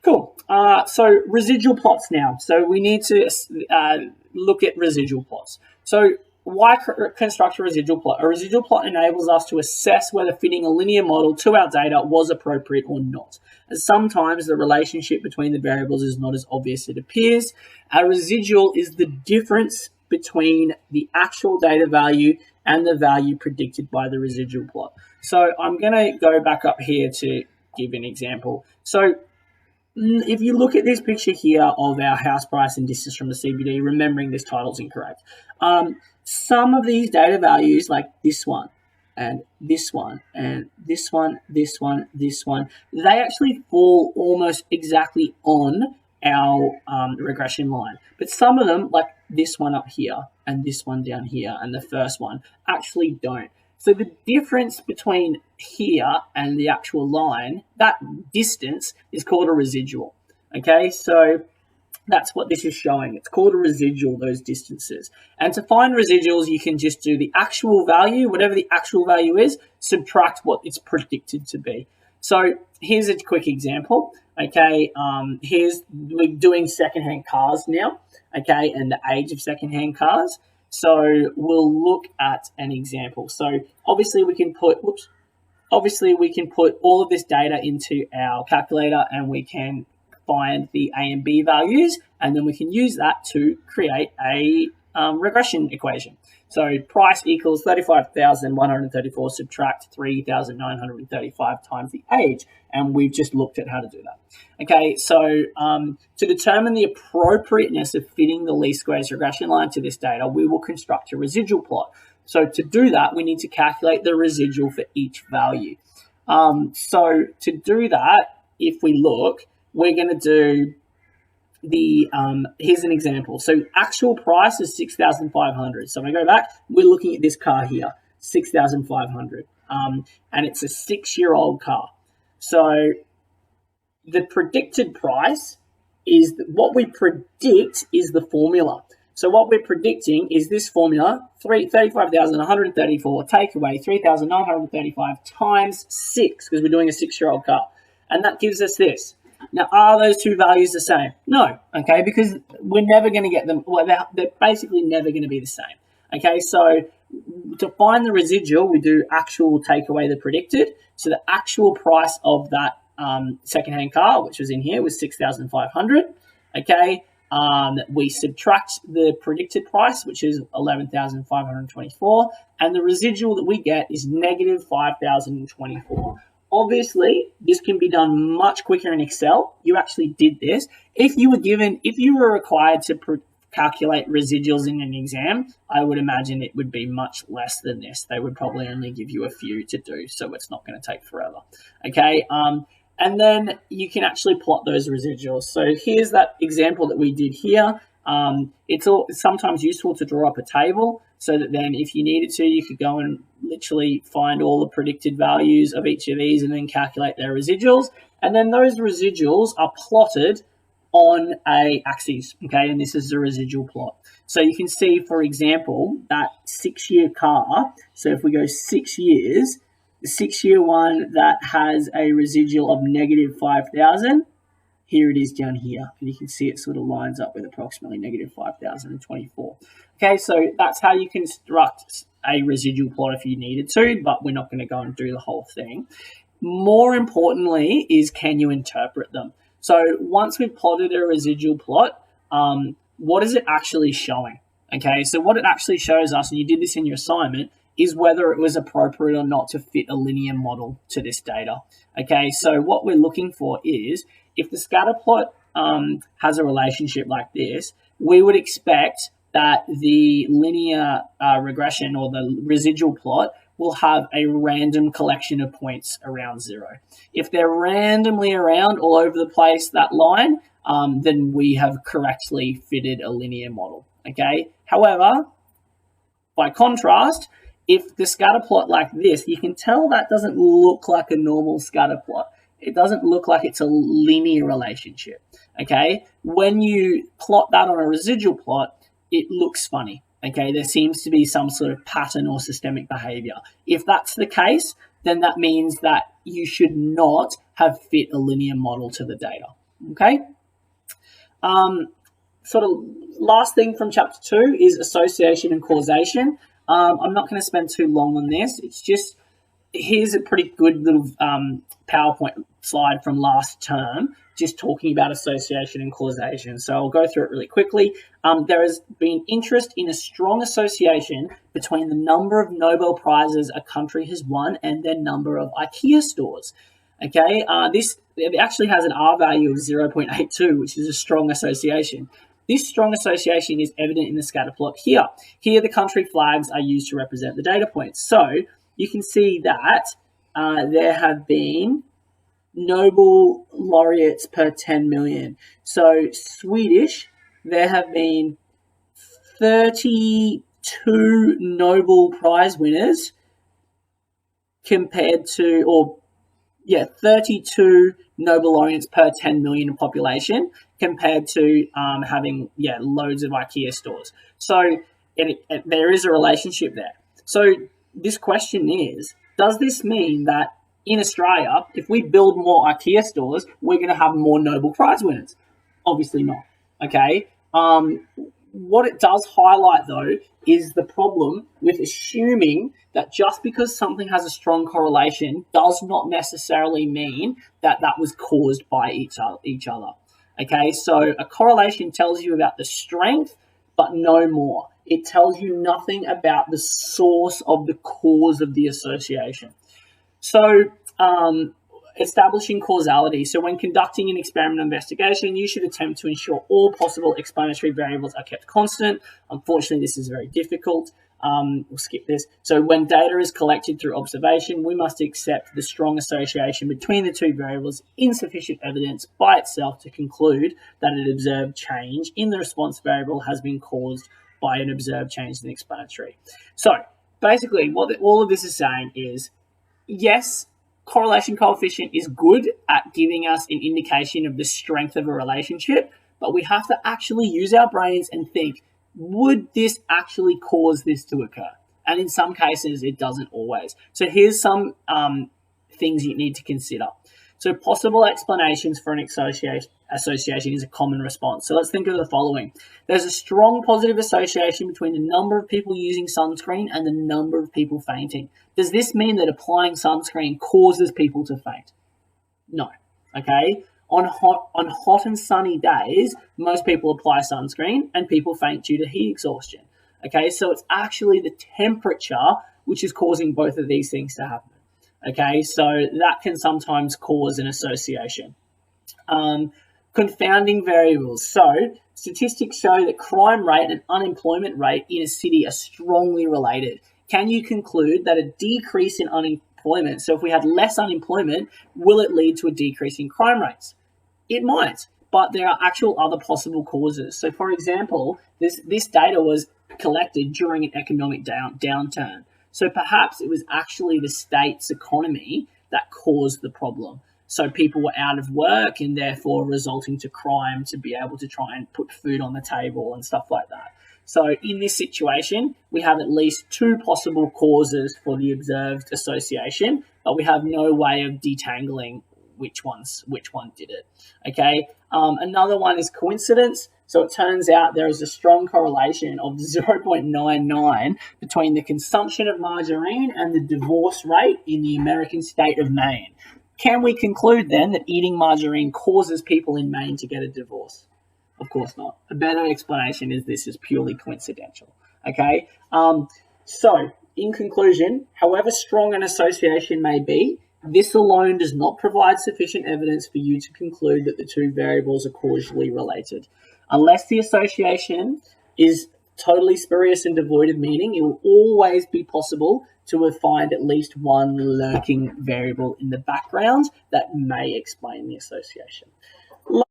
Cool. So residual plots now. So we need to look at residual plots. So why construct a residual plot? A residual plot enables us to assess whether fitting a linear model to our data was appropriate or not. And sometimes the relationship between the variables is not as obvious as it appears. A residual is the difference between the actual data value and the value predicted by the residual plot. So I'm going to go back up here to give an example. So if you look at this picture here of our house price and distance from the CBD, remembering this title is incorrect, some of these data values, like this one, and this one, and this one, this one, this one, they actually fall almost exactly on our regression line. But some of them, like this one up here, and this one down here, and the first one, actually don't. So the difference between here and the actual line, that distance is called a residual. Okay, so that's what this is showing. It's called a residual, those distances. And to find residuals, you can just do the actual value, whatever the actual value is, subtract what it's predicted to be. So here's a quick example. Okay, we're doing secondhand cars now. Okay, and the age of secondhand cars. So we'll look at an example. So obviously we can put all of this data into our calculator, and we can find the A and B values, and then we can use that to create a regression equation. So price equals 35,134 subtract 3,935 times the age, and we've just looked at how to do that. Okay, so to determine the appropriateness of fitting the least squares regression line to this data, we will construct a residual plot. So to do that, we need to calculate the residual for each value. So to do that, if we look, we're going to do here's an example. So actual price is 6,500. So I'm going to go back. We're looking at this car here, 6,500. And it's a 6-year-old car. So the predicted price is what we predict is the formula. So what we're predicting is this formula, 35,134 take away 3,935 times 6, because we're doing a 6-year-old car. And that gives us this. Now, are those two values the same? No, okay, because we're never going to get them. Well, they're basically never going to be the same. Okay, so to find the residual, we do actual take away the predicted. So the actual price of that secondhand car, which was in here, was 6,500. Okay, we subtract the predicted price, which is 11,524, and the residual that we get is negative 5,024. Obviously, this can be done much quicker in Excel. You actually did this. If you were required to calculate residuals in an exam, I would imagine it would be much less than this. They would probably only give you a few to do, so it's not going to take forever. Okay, and then you can actually plot those residuals. So here's that example that we did here. It's sometimes useful to draw up a table so that then if you needed to, you could go and literally find all the predicted values of each of these and then calculate their residuals. And then those residuals are plotted on a axis, okay? And this is the residual plot. So you can see, for example, that 6-year car. So if we go 6 years, the 6-year one that has a residual of negative 5,000, here it is down here, and you can see it sort of lines up with approximately negative 5,024. Okay, so that's how you construct a residual plot if you needed to, but we're not going to go and do the whole thing. More importantly is, can you interpret them? So once we've plotted a residual plot, what is it actually showing? Okay, so what it actually shows us, and you did this in your assignment, is whether it was appropriate or not to fit a linear model to this data. Okay, so what we're looking for is, if the scatter plot has a relationship like this, we would expect that the linear regression or the residual plot will have a random collection of points around 0. If they're randomly around all over the place, that line, then we have correctly fitted a linear model. Okay. However, by contrast, if the scatter plot like this, you can tell that doesn't look like a normal scatter plot. It doesn't look like it's a linear relationship, okay? When you plot that on a residual plot, it looks funny, okay? There seems to be some sort of pattern or systemic behavior. If that's the case, then that means that you should not have fit a linear model to the data. Okay. Sort of last thing from chapter 2 is association and causation. I'm not going to spend too long on this. It's just, here's a pretty good little PowerPoint slide from last term, just talking about association and causation. So I'll go through it really quickly. There has been interest in a strong association between the number of Nobel Prizes a country has won and their number of IKEA stores. Okay, this it actually has an R value of 0.82, which is a strong association. This strong association is evident in the scatter plot here. Here, the country flags are used to represent the data points. So you can see that there have been Nobel laureates per 10 million. So Swedish, there have been 32 Nobel Prize winners compared to, 32 Nobel laureates per 10 million population compared to having, loads of IKEA stores. So there is a relationship there. So this question is, does this mean that in Australia, if we build more IKEA stores, we're going to have more Nobel Prize winners? Obviously not. Okay. What it does highlight, though, is the problem with assuming that just because something has a strong correlation does not necessarily mean that that was caused by each other. Okay, so a correlation tells you about the strength, but no more. It tells you nothing about the source of the cause of the association. So, establishing causality. So when conducting an experimental investigation, you should attempt to ensure all possible explanatory variables are kept constant. Unfortunately, this is very difficult. We'll skip this. So when data is collected through observation, we must accept the strong association between the two variables, insufficient evidence by itself to conclude that an observed change in the response variable has been caused by an observed change in the explanatory. So basically, what all of this is saying is, yes, correlation coefficient is good at giving us an indication of the strength of a relationship, but we have to actually use our brains and think, would this actually cause this to occur? And in some cases, it doesn't always. So here's some things you need to consider. So possible explanations for an association is a common response. So let's think of the following. There's a strong positive association between the number of people using sunscreen and the number of people fainting. Does this mean that applying sunscreen causes people to faint? No. Okay. On hot and sunny days, most people apply sunscreen and people faint due to heat exhaustion. Okay, so it's actually the temperature which is causing both of these things to happen. Okay, so that can sometimes cause an association. Confounding variables. So statistics show that crime rate and unemployment rate in a city are strongly related. Can you conclude that a decrease in unemployment, so if we had less unemployment, will it lead to a decrease in crime rates? It might, but there are actual other possible causes. So for example, this data was collected during an economic downturn. So perhaps it was actually the state's economy that caused the problem. So people were out of work and therefore resulting to crime to be able to try and put food on the table and stuff like that. So in this situation, we have at least two possible causes for the observed association, but we have no way of detangling which one did it. Okay. Another one is coincidence. So it turns out there is a strong correlation of 0.99 between the consumption of margarine and the divorce rate in the American state of Maine. Can we conclude then that eating margarine causes people in Maine to get a divorce? Of course not. A better explanation is this is purely coincidental. Okay. So in conclusion, however strong an association may be, this alone does not provide sufficient evidence for you to conclude that the two variables are causally related. Unless the association is totally spurious and devoid of meaning, it will always be possible to find at least one lurking variable in the background that may explain the association.